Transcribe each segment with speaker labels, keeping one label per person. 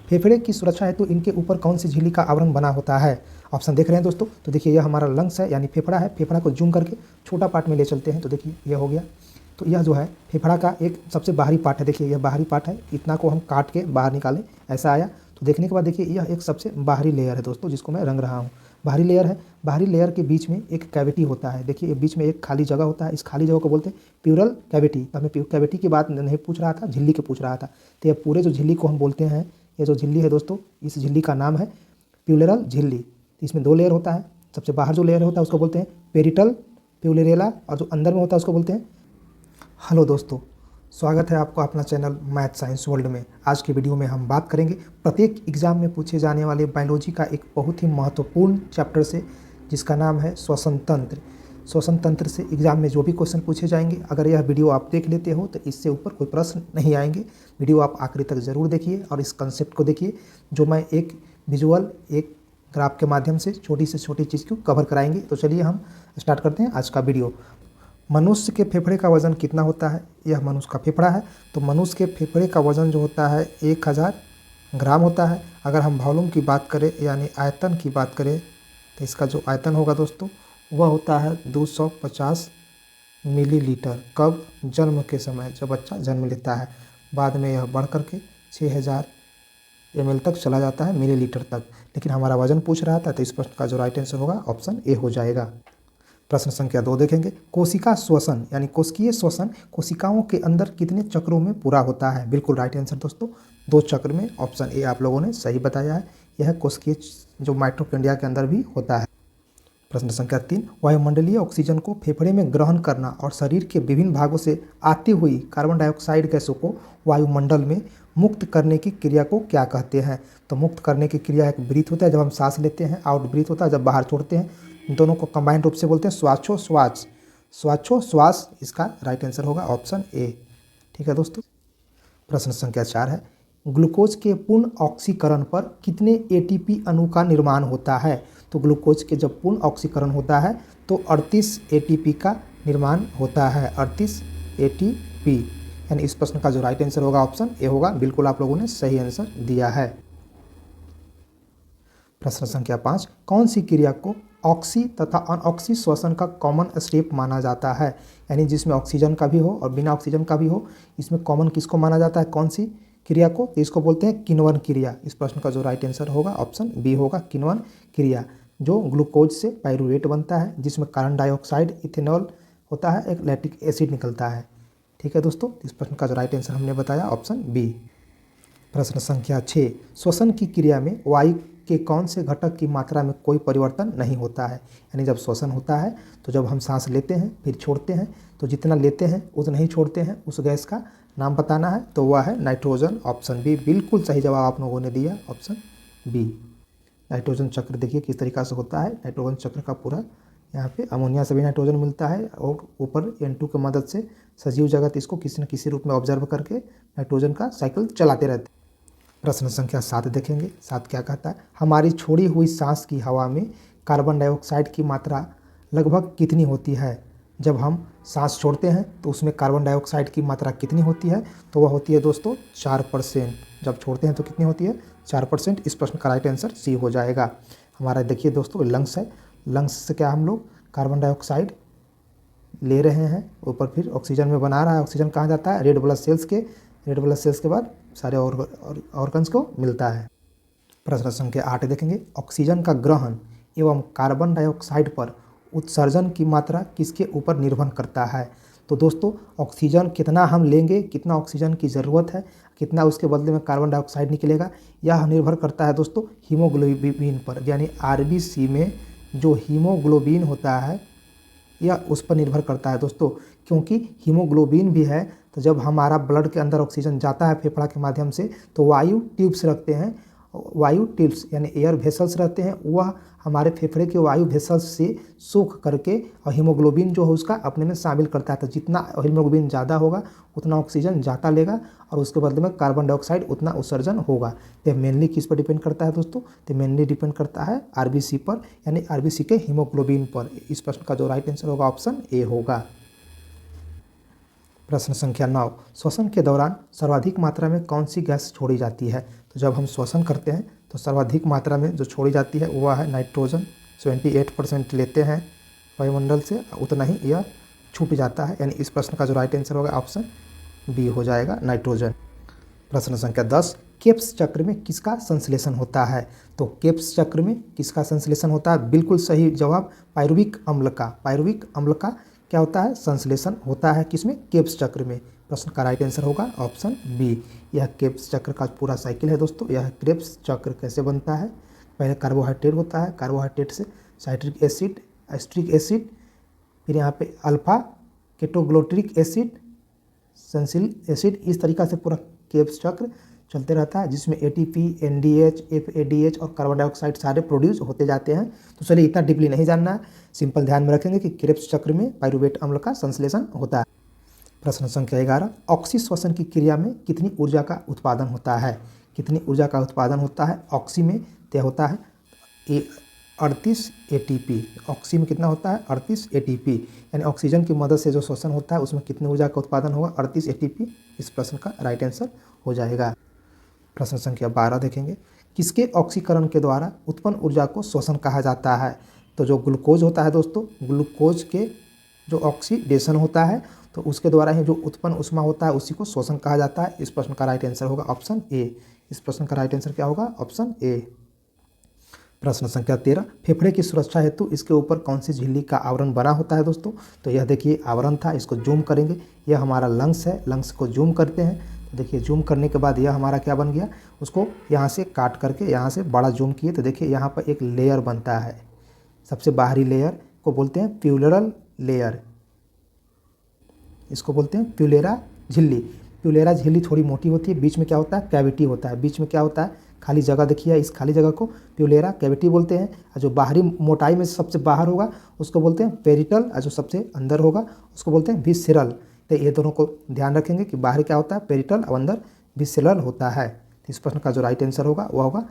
Speaker 1: फेफड़े की सुरक्षा हेतु इनके ऊपर कौन सी झिल्ली का आवरण बना होता है? ऑप्शन देख रहे हैं दोस्तों, तो देखिए यह हमारा लंग्स है यानी फेफड़ा है। फेफड़ा को जूम करके छोटा पार्ट में ले चलते हैं तो देखिए यह हो गया। तो यह जो है फेफड़ा का एक सबसे बाहरी पार्ट है। देखिए यह बाहरी पार्ट है, इतना को हम काट के बाहर निकालें ऐसा आया। तो देखने के बाद देखिए यह एक सबसे बाहरी लेयर है दोस्तों, जिसको मैं रंग रहा हूँ। बाहरी लेयर है, बाहरी लेयर के बीच में एक कैविटी होता है। देखिए ये बीच में एक खाली जगह होता है, इस खाली जगह को बोलते हैं प्यूरल कैविटी। तो हमें कैविटी की बात नहीं पूछ रहा था, झिल्ली की पूछ रहा था। तो ये पूरे जो झिल्ली को हम बोलते हैं, ये जो झिल्ली है दोस्तों, इस झिल्ली का नाम है प्यूरेरल झिल्ली। इसमें 2 लेयर होता है। सबसे बाहर जो लेयर होता है उसको बोलते हैं पेरिटल प्यूरेरेला, और जो अंदर में होता है उसको बोलते हैं। हेलो दोस्तों, स्वागत है आपका अपना चैनल मैथ साइंस वर्ल्ड में। आज की वीडियो में हम बात करेंगे प्रत्येक एग्जाम में पूछे जाने वाले बायोलॉजी का एक बहुत ही महत्वपूर्ण चैप्टर से, जिसका नाम है श्वसन तंत्र। श्वसन तंत्र से एग्जाम में जो भी क्वेश्चन पूछे जाएंगे, अगर यह वीडियो आप देख लेते हो तो इससे ऊपर कोई प्रश्न नहीं आएंगे। वीडियो आप आखिरी तक ज़रूर देखिए और इस कंसेप्ट को देखिए, जो मैं एक विजुअल, एक ग्राफ के माध्यम से छोटी से छोटी चीज़ को कवर कराएंगे। तो चलिए हम स्टार्ट करते हैं आज का वीडियो। मनुष्य के फेफड़े का वज़न कितना होता है? यह मनुष्य का फेफड़ा है। तो मनुष्य के फेफड़े का वज़न जो होता है 1000 ग्राम होता है। अगर हम वॉल्यूम की बात करें यानी आयतन की बात करें, तो इसका जो आयतन होगा दोस्तों वह होता है 250 मिलीलीटर। कब? जन्म के समय, जब बच्चा जन्म लेता है। बाद में यह बढ़ करके 6000 ml तक चला जाता है, मिलीलीटर तक। लेकिन हमारा वजन पूछ रहा था, तो इस प्रश्न का जो राइट आंसर होगा ऑप्शन ए हो जाएगा। प्रश्न संख्या 2 देखेंगे। कोशिका श्वसन यानी कोशिकीय श्वसन कोशिकाओं के अंदर कितने चक्रों में पूरा होता है? बिल्कुल राइट आंसर दोस्तों, 2 चक्र में। ऑप्शन ए आप लोगों ने सही बताया है। यह कोशिकीय जो माइटोकॉन्ड्रिया के अंदर भी होता है। प्रश्न संख्या 3। वायुमंडलीय ऑक्सीजन को फेफड़े में ग्रहण करना और शरीर के विभिन्न भागों से आती हुई कार्बन डाइऑक्साइड गैसों को वायुमंडल में मुक्त करने की क्रिया को क्या कहते हैं? तो मुक्त करने की क्रिया एक ब्रीथ होता है, जब हम सांस लेते हैं, आउट ब्रीथ होता है जब बाहर छोड़ते हैं। दोनों को कंबाइंड रूप से बोलते हैं श्वासोश्वास। श्वासोश्वास इसका राइट आंसर होगा ऑप्शन ए। ठीक है दोस्तों। प्रश्न संख्या 4 है। ग्लूकोज के पूर्ण ऑक्सीकरण पर कितने एटीपी अणु का निर्माण होता है? तो ग्लूकोज के जब पूर्ण ऑक्सीकरण होता है तो 38 एटीपी का निर्माण होता है। 38 एटीपी, यानी इस प्रश्न का जो राइट आंसर होगा ऑप्शन ए होगा। बिल्कुल आप लोगों ने सही आंसर दिया है। प्रश्न संख्या 5। कौन सी क्रिया को ऑक्सी तथा अनऑक्सी श्वसन का कॉमन स्टेप माना जाता है? यानी जिसमें ऑक्सीजन का भी हो और बिना ऑक्सीजन का भी हो, इसमें कॉमन किसको माना जाता है? कौन सी क्रिया को? तो इसको बोलते हैं किण्वन क्रिया। इस प्रश्न का जो राइट आंसर होगा ऑप्शन बी होगा, किण्वन क्रिया। जो ग्लूकोज से पाइरूवेट बनता है, जिसमें कार्बन डाइऑक्साइड, इथेनॉल होता है, एक लैक्टिक एसिड निकलता है। ठीक है दोस्तों, इस प्रश्न का जो राइट आंसर हमने बताया ऑप्शन बी। प्रश्न संख्या 6। श्वसन की क्रिया में वायु के कौन से घटक की मात्रा में कोई परिवर्तन नहीं होता है? यानी जब श्वसन होता है तो जब हम सांस लेते हैं फिर छोड़ते हैं, तो जितना लेते हैं उतना ही छोड़ते हैं, उस गैस का नाम बताना है, तो वह है नाइट्रोजन। ऑप्शन बी बिल्कुल सही जवाब आप लोगों ने दिया, ऑप्शन बी। नाइट्रोजन चक्र देखिए किस तरीक़ा से होता है। नाइट्रोजन चक्र का पूरा यहाँ पे अमोनिया से भी नाइट्रोजन मिलता है और ऊपर N2 की मदद से सजीव जगत इसको किसी न किसी रूप में ऑब्जर्व करके नाइट्रोजन का साइकिल चलाते रहते हैं। प्रश्न संख्या 7 देखेंगे। 7 क्या कहता है? हमारी छोड़ी हुई सांस की हवा में कार्बन डाइऑक्साइड की मात्रा लगभग कितनी होती है? जब हम सांस छोड़ते हैं तो उसमें कार्बन डाइऑक्साइड की मात्रा कितनी होती है? तो वह होती है दोस्तों 4%। जब छोड़ते हैं तो कितनी होती है? 4%। इस प्रश्न का राइट आंसर सी हो जाएगा। हमारा देखिए दोस्तों लंग्स है। लंग्स से क्या हम लोग कार्बन डाइऑक्साइड ले रहे हैं, ऊपर फिर ऑक्सीजन में बना रहा है। ऑक्सीजन कहाँ जाता है? रेड ब्लड सेल्स के। रेड ब्लड सेल्स के बाद सारे ऑर्गन्स को मिलता है। प्रश्न संख्या 8 देखेंगे। ऑक्सीजन का ग्रहण एवं कार्बन डाइऑक्साइड पर उत्सर्जन की मात्रा किसके ऊपर निर्भर करता है? तो दोस्तों ऑक्सीजन कितना हम लेंगे, कितना ऑक्सीजन की ज़रूरत है, कितना उसके बदले में कार्बन डाइऑक्साइड निकलेगा, यह निर्भर करता है दोस्तों हीमोग्लोबिन पर। यानी आरबीसी में जो हीमोग्लोबिन होता है यह उस पर निर्भर करता है दोस्तों। क्योंकि हीमोग्लोबिन भी है, तो जब हमारा ब्लड के अंदर ऑक्सीजन जाता है फेफड़ा के माध्यम से, तो वायु ट्यूब्स रखते हैं, वायु ट्यूब्स यानी एयर वेसल्स रहते हैं, वह हमारे फेफड़े के वायु वेसल्स से सूख करके और हीमोग्लोबिन जो है उसका अपने में शामिल करता है। तो जितना हीमोग्लोबिन ज़्यादा होगा उतना ऑक्सीजन ज़्यादा लेगा और उसके बदले में कार्बन डाइऑक्साइड उतना उत्सर्जन होगा। तो मेनली किस पर डिपेंड करता है दोस्तों? तो मेनली डिपेंड करता है आरबीसी पर, यानी आरबीसी के हीमोग्लोबिन पर। इस प्रश्न का जो राइट आंसर होगा ऑप्शन ए होगा। प्रश्न संख्या 9, श्वसन के दौरान सर्वाधिक मात्रा में कौन सी गैस छोड़ी जाती है? तो जब हम श्वसन करते हैं तो सर्वाधिक मात्रा में जो छोड़ी जाती है वह है नाइट्रोजन। 78% लेते हैं वायुमंडल से, उतना ही यह छूट जाता है, यानी इस प्रश्न का जो राइट आंसर होगा ऑप्शन बी हो जाएगा, नाइट्रोजन। प्रश्न संख्या 10, केप्स चक्र में किसका संश्लेषण होता है? तो केप्स चक्र में किसका संश्लेषण होता है? बिल्कुल सही जवाब, पायरुविक अम्ल का। पायरुविक अम्ल का क्या होता है? संश्लेषण होता है किसमें? केप्स चक्र में। प्रश्न का राइट आंसर होगा ऑप्शन बी। यह केप्स चक्र का पूरा साइकिल है दोस्तों। यह केप्स चक्र कैसे बनता है? पहले कार्बोहाइड्रेट होता है, कार्बोहाइड्रेट से साइट्रिक एसिड, एस्ट्रिक एसिड, फिर यहाँ पे अल्फा केटोग्लोट्रिक एसिड, सैलिसिल एसिड, इस तरीक़ा से पूरा केप्स चक्र चलते रहता है, जिसमें एटीपी, एनडीएच, एफएडीएच और कार्बन डाइऑक्साइड सारे प्रोड्यूस होते जाते हैं। तो चलिए इतना डीपली नहीं जानना है, सिंपल ध्यान में रखेंगे कि केप्स चक्र में पायरुवेट अम्ल का संश्लेषण होता है। प्रश्न संख्या 11, ऑक्सी श्वसन की क्रिया में कितनी ऊर्जा का उत्पादन होता है? कितनी ऊर्जा का उत्पादन होता है ऑक्सी में? तय होता है 38 एटीपी। ऑक्सी में कितना होता है? 38 एटीपी, यानी ऑक्सीजन की मदद से जो श्वसन होता है उसमें कितनी ऊर्जा का उत्पादन होगा? 38 एटीपी। इस प्रश्न का राइट आंसर हो जाएगा। प्रश्न संख्या 12 देखेंगे, किसके ऑक्सीकरण के द्वारा उत्पन्न ऊर्जा को श्वसन कहा जाता है? तो जो ग्लूकोज होता है दोस्तों, ग्लूकोज के जो ऑक्सीडेशन होता है तो उसके द्वारा ही जो उत्पन्न ऊष्मा होता है उसी को श्वसन कहा जाता है। इस प्रश्न का राइट आंसर होगा ऑप्शन ए। इस प्रश्न का राइट आंसर क्या होगा? Option A. प्रश्न संख्या 13, फेफड़े की सुरक्षा हेतु इसके ऊपर कौन सी झिल्ली का आवरण बना होता है दोस्तों? तो यह देखिए आवरण था, इसको जूम करेंगे, यह हमारा लंग्स है, लंग्स को जूम करते हैं तो देखिए जूम करने के बाद यह हमारा क्या बन गया, उसको यहाँ से काट करके यहाँ से बड़ा जूम किए तो देखिए यहाँ पर एक लेयर बनता है। सबसे बाहरी लेयर को बोलते हैं प्यूलरल लेयर, इसको बोलते हैं प्यूलेरा झिल्ली। प्यूलेरा झिल्ली थोड़ी मोटी होती है, बीच में क्या होता है? कैविटी होता है, बीच में क्या होता है? खाली जगह देखिए, इस खाली जगह को प्यूलेरा कैविटी बोलते हैं। और जो बाहरी मोटाई में सबसे बाहर होगा उसको बोलते हैं पेरिटल, और जो सबसे अंदर होगा उसको बोलते हैं विसरल। तो ये दोनों को ध्यान रखेंगे कि बाहर क्या होता है? पेरिटल, और अंदर विसरल होता है। तो इस प्रश्न का जो राइट आंसर होगा वह होगा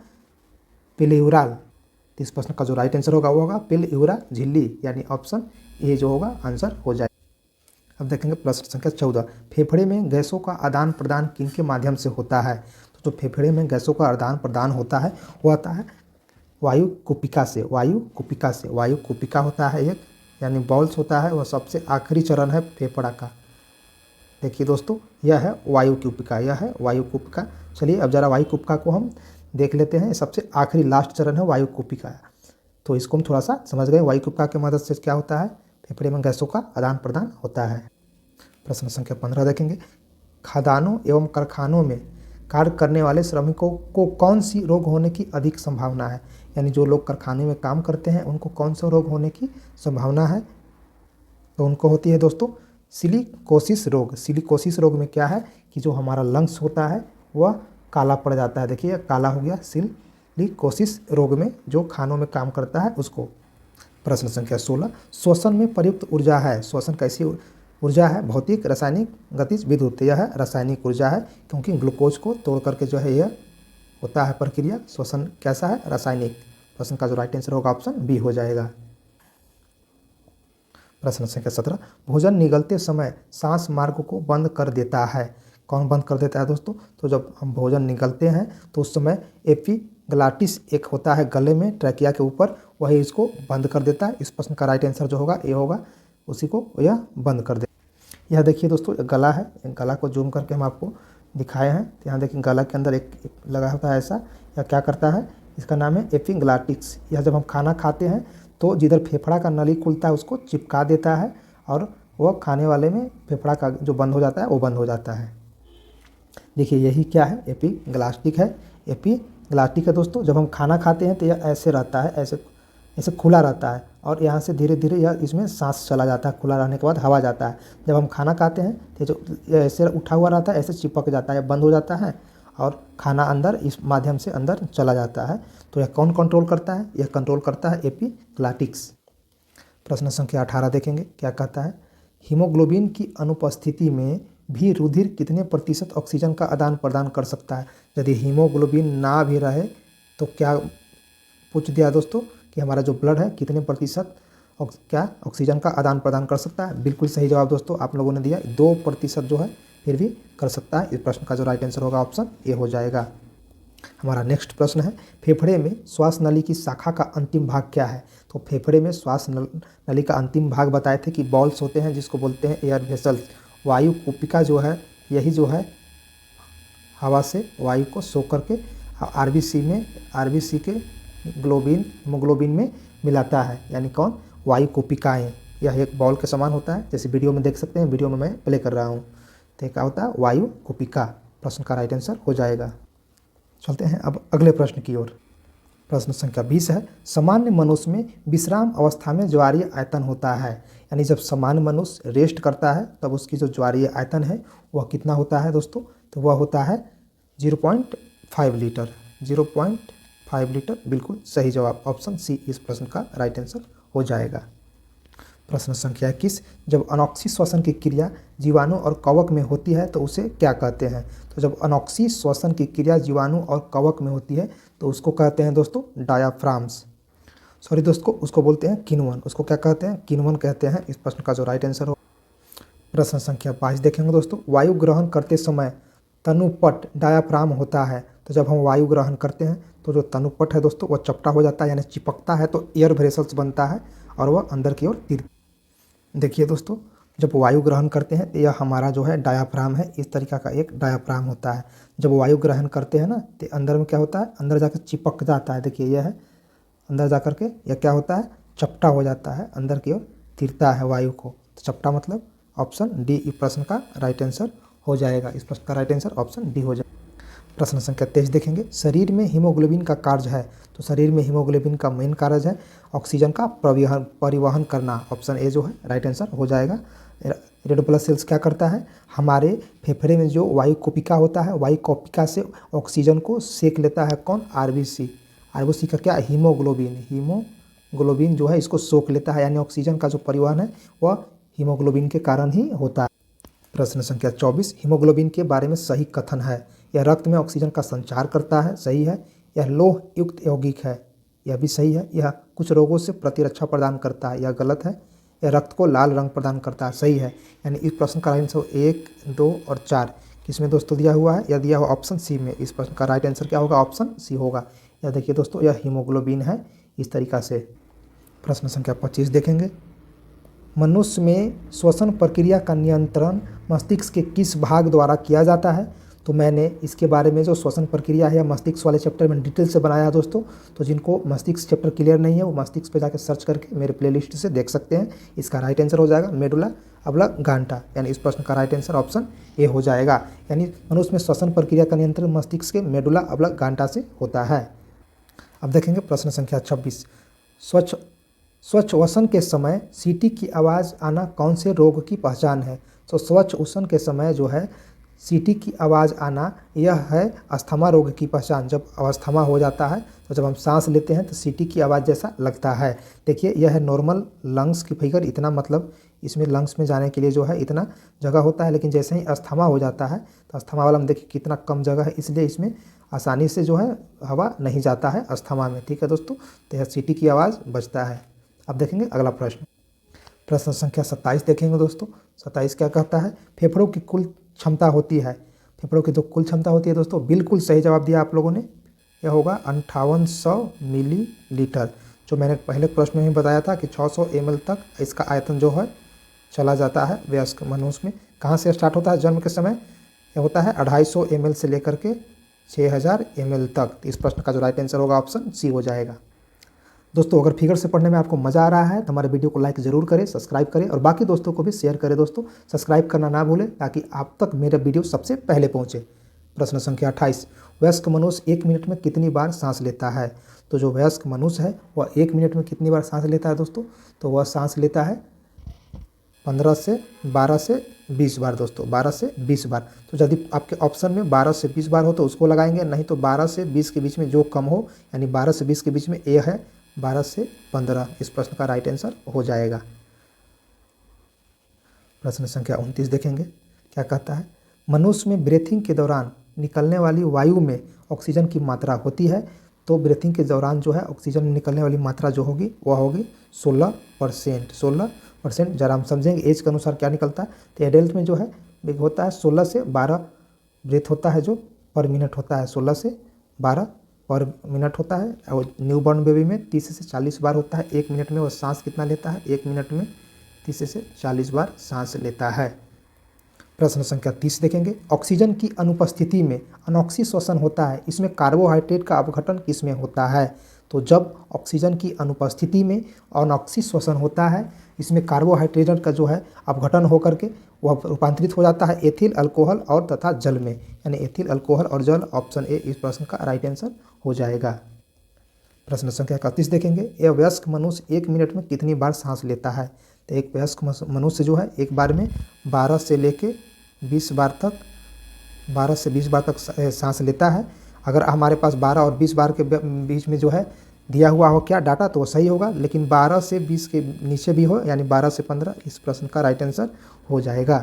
Speaker 1: प्यूलेयुरल। तो इस प्रश्न का जो राइट आंसर होगा वो होगा प्यूलेयुरा झिल्ली, यानी ऑप्शन ए जो होगा आंसर हो जाए। अब देखेंगे प्रश्न संख्या 14, फेफड़े में गैसों का आदान प्रदान किनके माध्यम से होता है? तो जो फेफड़े में गैसों का आदान प्रदान होता है वो आता है वायु कुपिका से। वायु कुपिका से, वायु कुपिका होता है एक, यानी बॉल्स होता है, वह सबसे आखिरी चरण है फेफड़ा का। देखिए दोस्तों, यह है वायु कुपिका, यह है वायु कुपिका। चलिए अब जरा वायु कुपिका को हम देख लेते हैं। सबसे आखिरी लास्ट चरण है वायु कुपिका, तो इसको हम थोड़ा सा समझ गए। वायु कुपिका की मदद से क्या होता है? फेफड़े में गैसों का आदान प्रदान होता है। प्रश्न संख्या 15 देखेंगे, खदानों एवं कारखानों में कार्य करने वाले श्रमिकों को कौन सी रोग होने की अधिक संभावना है? यानी जो लोग कारखाने में काम करते हैं उनको कौन सा रोग होने की संभावना है? तो उनको होती है दोस्तों सिलिकोसिस रोग। सिलिकोसिस रोग में क्या है कि जो हमारा लंग्स होता है वह काला पड़ जाता है। देखिए काला हो गया सिलिकोसिस रोग में, जो खानों में काम करता है उसको। प्रश्न संख्या 16, श्वसन में प्रयुक्त ऊर्जा है। श्वसन कैसी ऊर्जा है? भौतिक, रासायनिक, गतिज, विद्युत। यह है रासायनिक ऊर्जा है, क्योंकि ग्लूकोज को तोड़ करके जो है यह होता है प्रक्रिया। श्वसन कैसा है? रासायनिक। प्रश्न का जो राइट आंसर होगा ऑप्शन बी हो जाएगा। प्रश्न संख्या 17, भोजन निगलते समय सांस मार्ग को बंद कर देता है। कौन बंद कर देता है दोस्तों? तो जब हम भोजन निगलते हैं तो उस समय एपिग्लाटिस एक होता है गले में, ट्रैकिया के ऊपर, वही इसको बंद कर देता है। इस प्रश्न का राइट आंसर जो होगा ये होगा, उसी को यह बंद कर दे। यह देखिए दोस्तों गला है, गला को जूम करके हम आपको दिखाए हैं। तो यहाँ देखिए गला के अंदर एक लगा होता है ऐसा, यह क्या करता है? इसका नाम है एपिग्लाटिक्स। यह जब हम खाना खाते हैं तो जिधर फेफड़ा का नली खुलता है उसको चिपका देता है, और वह खाने वाले में फेफड़ा का जो बंद हो जाता है वो बंद हो जाता है। देखिए यही क्या है? एपिग्लास्टिक है। एपिग्लास्टिक है दोस्तों। जब हम खाना खाते हैं तो यह ऐसे रहता है, ऐसे ऐसे खुला रहता है, और यहाँ से धीरे धीरे यह इसमें सांस चला जाता है। खुला रहने के बाद हवा जाता है। जब हम खाना खाते हैं तो जो ऐसे उठा हुआ रहता है ऐसे चिपक जाता है, बंद हो जाता है, और खाना अंदर इस माध्यम से अंदर चला जाता है। तो यह कौन कंट्रोल करता है? यह कंट्रोल करता है एपिग्लाटिक्स। प्रश्न संख्या 18 देखेंगे, क्या कहता है? हीमोग्लोबिन की अनुपस्थिति में भी रुधिर कितने प्रतिशत ऑक्सीजन का आदान प्रदान कर सकता है? यदि हीमोग्लोबिन ना भी रहे तो क्या पूछ दिया दोस्तों कि हमारा जो ब्लड है कितने प्रतिशत क्या ऑक्सीजन का आदान प्रदान कर सकता है? बिल्कुल सही जवाब दोस्तों आप लोगों ने दिया। 2% जो है फिर भी कर सकता है। इस प्रश्न का जो राइट आंसर होगा ऑप्शन ए हो जाएगा। हमारा नेक्स्ट प्रश्न है, फेफड़े में श्वास नली की शाखा का अंतिम भाग क्या है? तो फेफड़े में श्वास नली का अंतिम भाग बताए थे कि बॉल्स होते हैं, जिसको बोलते हैं एयर वेसल्स। वायु कुपिका जो है, यही जो है हवा से वायु को सोख करके आरबीसी के हीमोग्लोबिन में मिलाता है, यानी कौन? वायु कुपिकाएँ। यह एक बॉल के समान होता है, जैसे वीडियो में देख सकते हैं, वीडियो में मैं प्ले कर रहा हूँ। तो क्या होता है? वायु कुपिका। प्रश्न का राइट आंसर हो जाएगा। चलते हैं अब अगले प्रश्न की ओर। प्रश्न संख्या 20 है, सामान्य मनुष्य में विश्राम अवस्था में ज्वारीय आयतन होता है, यानी जब सामान्य मनुष्य रेस्ट करता है तब उसकी जो ज्वारीय आयतन है वह कितना होता है दोस्तों? तो वह होता है 0.5 लीटर। 0.5 लीटर बिल्कुल सही जवाब, ऑप्शन सी इस प्रश्न का राइट आंसर हो जाएगा। प्रश्न संख्या 21, जब अनॉक्सी श्वसन की क्रिया जीवाणु और कवक में होती है तो उसे क्या कहते हैं? तो जब अनॉक्सी श्वसन की क्रिया जीवाणु और कवक में होती है तो उसको कहते हैं दोस्तों डायाफ्राम्स। सॉरी दोस्तों, उसको बोलते हैं किण्वन। उसको क्या कहते हैं? किण्वन कहते हैं। इस प्रश्न का जो राइट आंसर हो। प्रश्न संख्या 22 देखेंगे दोस्तों, वायु ग्रहण करते समय तनुपट डायाफ्राम होता है। तो जब हम वायु ग्रहण करते हैं तो जो तनुपट है दोस्तों वह चपटा हो जाता है, यानी चिपकता है, तो एयर वेसल्स बनता है और वह अंदर की ओर तीर। देखिए दोस्तों, जब वायु ग्रहण करते हैं तो यह हमारा जो है डायाफ्राम है, इस तरीका का एक डायाफ्राम होता है। जब वायु ग्रहण करते हैं ना तो अंदर में क्या होता है? अंदर जाकर चिपक जाता है। देखिए यह है, अंदर जा कर के यह क्या होता है? चपटा हो जाता है, अंदर की ओर तीरता है वायु को। तो चपटा मतलब ऑप्शन डी इस प्रश्न का राइट आंसर हो जाएगा। इस प्रश्न का राइट आंसर ऑप्शन डी हो जाएगा। प्रश्न संख्या 23 देखेंगे, शरीर में हीमोग्लोबिन का कार्य है। तो शरीर में हीमोग्लोबिन का मेन कार्य है ऑक्सीजन का परिवहन करना। ऑप्शन ए जो है राइट आंसर हो जाएगा। रेड ब्लड सेल्स क्या करता है? हमारे फेफड़े में जो वायु कोपिका होता है, वायु कोपिका से ऑक्सीजन को सेक लेता है। कौन? आरबीसी। आरबीसी का क्या? हीमोग्लोबिन जो है इसको सोख लेता है, यानी ऑक्सीजन का जो परिवहन है वह हीमोग्लोबिन के कारण ही होता है। प्रश्न संख्या 24, हीमोग्लोबिन के बारे में सही कथन है। यह रक्त में ऑक्सीजन का संचार करता है, सही है। यह लोह युक्त यौगिक है, यह भी सही है। यह कुछ रोगों से प्रतिरक्षा प्रदान करता है, यह गलत है। यह रक्त को लाल रंग प्रदान करता है, सही है। यानी इस प्रश्न का राइट आंसर 1, 2 और 4 किसमें दोस्तों दिया हुआ है? यह दिया हुआ ऑप्शन सी में। इस प्रश्न का राइट आंसर क्या होगा? ऑप्शन सी होगा। यह देखिए दोस्तों, यह हीमोग्लोबिन है इस तरीका से। प्रश्न संख्या 25 देखेंगे, मनुष्य में श्वसन प्रक्रिया का नियंत्रण मस्तिष्क के किस भाग द्वारा किया जाता है? तो मैंने इसके बारे में जो श्वसन प्रक्रिया है मस्तिष्क वाले चैप्टर में डिटेल से बनाया है दोस्तों। तो जिनको मस्तिष्क चैप्टर क्लियर नहीं है वो मस्तिष्क पे जाकर सर्च करके मेरे प्लेलिस्ट से देख सकते हैं। इसका राइट आंसर हो जाएगा मेडुला ऑब्लांगाटा, यानी इस प्रश्न का राइट आंसर ऑप्शन ए हो जाएगा। यानी मनुष्य में श्वसन प्रक्रिया का नियंत्रण मस्तिष्क के मेडुला ऑब्लांगाटा से होता है। अब देखेंगे प्रश्न संख्या 26, स्वच्छवसन के समय सीटी की आवाज़ आना कौन से रोग की पहचान है? तो स्वच्छवसन के समय जो है सीटी की आवाज़ आना यह है अस्थमा रोग की पहचान। जब अस्थमा हो जाता है तो जब हम सांस लेते हैं तो सीटी की आवाज़ जैसा लगता है। देखिए यह है नॉर्मल लंग्स की फिगर, इतना मतलब इसमें लंग्स में जाने के लिए जो है इतना जगह होता है, लेकिन जैसे ही अस्थमा हो जाता है तो अस्थमा वाला में देखिए कितना कम जगह है, इसलिए इसमें आसानी से जो है हवा नहीं जाता है अस्थमा में। ठीक है दोस्तों, तो यह सीटी की आवाज़ बचता है। अब देखेंगे अगला प्रश्न, प्रश्न संख्या 27 देखेंगे दोस्तों। 27 क्या कहता है? फेफड़ों की कुल क्षमता होती है। फेफड़ों की जो कुल क्षमता होती है दोस्तों, बिल्कुल सही जवाब दिया आप लोगों ने। यह होगा 5800 मिलीलीटर। जो मैंने पहले प्रश्न में ही बताया था कि 600 ml तक इसका आयतन जो है चला जाता है वयस्क मनुष्य में। कहाँ से स्टार्ट होता है? जन्म के समय यह होता है 250 ml से लेकर के 6000 ml तक। इस प्रश्न का जो राइट आंसर होगा ऑप्शन सी हो जाएगा। दोस्तों अगर फिगर से पढ़ने में आपको मज़ा आ रहा है तो हमारे वीडियो को लाइक ज़रूर करें, सब्सक्राइब करें और बाकी दोस्तों को भी शेयर करें। दोस्तों सब्सक्राइब करना ना भूलें ताकि आप तक मेरा वीडियो सबसे पहले पहुंचे। प्रश्न संख्या 28, वयस्क मनुष्य 1 मिनट में कितनी बार सांस लेता है? तो जो वयस्क मनुष्य है वह 1 मिनट में कितनी बार सांस लेता है दोस्तों? तो वह सांस लेता है 12 से 20 बार दोस्तों, 12 से 20 बार। तो यदि आपके ऑप्शन में 12 से 20 बार हो तो उसको लगाएंगे, नहीं तो 12 से 20 के बीच में जो कम हो, यानी 12 से 20 के बीच में ए है 12 से 15। इस प्रश्न का राइट आंसर हो जाएगा। प्रश्न संख्या 29 देखेंगे क्या कहता है? मनुष्य में ब्रीथिंग के दौरान निकलने वाली वायु में ऑक्सीजन की मात्रा होती है। तो ब्रीथिंग के दौरान जो है ऑक्सीजन निकलने वाली मात्रा जो होगी वह होगी 16%। 16%। जरा हम समझेंगे एज के अनुसार क्या निकलता है। तो एडल्ट में जो है होता है 16 से 12 ब्रेथ होता है जो पर मिनट होता है, 16 से 12 पर मिनट होता है। और न्यू बॉर्न बेबी में 30 से 40 बार होता है। 1 मिनट में वो सांस कितना लेता है, 1 मिनट में 30 से 40 बार सांस लेता है। प्रश्न संख्या 30 देखेंगे। ऑक्सीजन की अनुपस्थिति में अनॉक्सी श्वसन होता है, इसमें कार्बोहाइड्रेट का अपघटन किसमें होता है। तो जब ऑक्सीजन की अनुपस्थिति में अनॉक्सी श्वसन होता है, इसमें कार्बोहाइड्रेट का जो है अपघटन होकर के वह रूपांतरित हो जाता है एथिल अल्कोहल और तथा जल में, यानी एथिल अल्कोहल और जल। ऑप्शन ए इस प्रश्न का राइट आंसर हो जाएगा। प्रश्न संख्या 31 देखेंगे। एक वयस्क मनुष्य 1 मिनट में कितनी बार सांस लेता है। तो एक वयस्क मनुष्य जो है एक बार में 12 से लेके 20 बार तक 12 से 20 बार तक सांस लेता है। अगर हमारे पास 12 और 20 बार के बीच में जो है दिया हुआ हो क्या डाटा तो वो सही होगा, लेकिन 12 से 20 के नीचे भी हो यानी 12 से 15 इस प्रश्न का राइट आंसर हो जाएगा।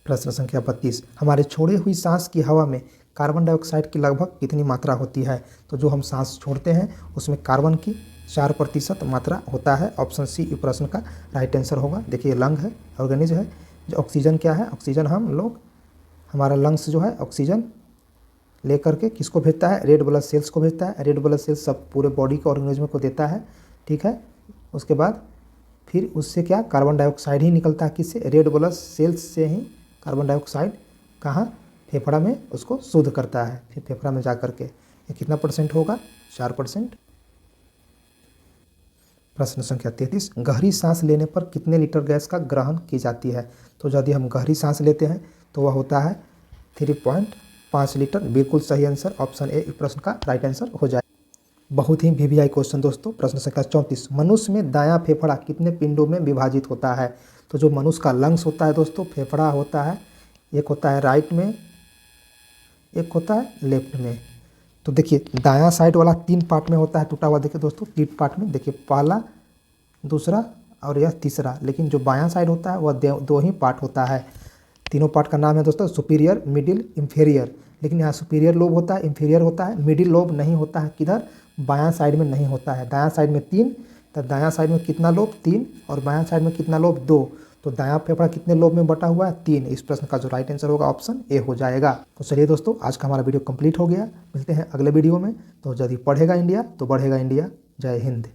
Speaker 1: प्रश्न संख्या 32। हमारे छोड़ी हुई सांस की हवा में कार्बन डाइऑक्साइड की लगभग कितनी मात्रा होती है। तो जो हम सांस छोड़ते हैं उसमें कार्बन की 4% मात्रा होता है। ऑप्शन सी इस प्रश्न का राइट आंसर होगा। देखिए लंग है, ऑर्गेनिज्म है। जो ऑक्सीजन क्या है, ऑक्सीजन हम लोग हमारा लंग्स जो है ऑक्सीजन लेकर के किसको भेजता है, रेड ब्लड सेल्स को भेजता है। रेड ब्लड सेल्स सब पूरे बॉडी के ऑर्गेनिज्म को देता है, ठीक है। उसके बाद फिर उससे क्या कार्बन डाइऑक्साइड ही निकलता है, किससे, रेड ब्लड सेल्स से ही कार्बन डाइऑक्साइड कहाँ, फेफड़ा में उसको शुद्ध करता है। फिर फेफड़ा में जा कर के ये कितना परसेंट होगा, 4%। प्रश्न संख्या 33। गहरी सांस लेने पर कितने लीटर गैस का ग्रहण की जाती है। तो यदि हम गहरी सांस लेते हैं तो वह होता है 3.5 लीटर। बिल्कुल सही आंसर ऑप्शन ए इस प्रश्न का राइट आंसर हो जाए। बहुत ही वीवीआई क्वेश्चन दोस्तों। प्रश्न संख्या 34। मनुष्य में दायां फेफड़ा कितने पिंडों में विभाजित होता है। तो जो मनुष्य का लंग्स होता है दोस्तों, फेफड़ा होता है, एक होता है राइट में, एक होता है लेफ्ट में। तो देखिए दायां साइड वाला 3 पार्ट में होता है टूटा हुआ। देखिए दोस्तों 3 पार्ट में, देखिए पहला, दूसरा और यह तीसरा। लेकिन जो बायां साइड होता है वह 2 ही पार्ट होता है। तीनों पार्ट का नाम है दोस्तों सुपीरियर, मिडिल, इंफीरियर। लेकिन यहाँ सुपीरियर लोब होता है, इंफीरियर होता है, मिडिल लोब नहीं होता है। किधर, बायां साइड में नहीं होता है। दायां साइड में 3, तो दायां साइड में कितना लोब, 3, और बायां साइड में कितना लोब, 2। तो दायां फेफड़ा कितने लोब में बटा हुआ है, 3। इस प्रश्न का जो राइट आंसर होगा ऑप्शन ए हो जाएगा। तो चलिए दोस्तों आज का हमारा वीडियो कंप्लीट हो गया। मिलते हैं अगले वीडियो में। तो यदि पढ़ेगा इंडिया तो बढ़ेगा इंडिया। जय हिंद।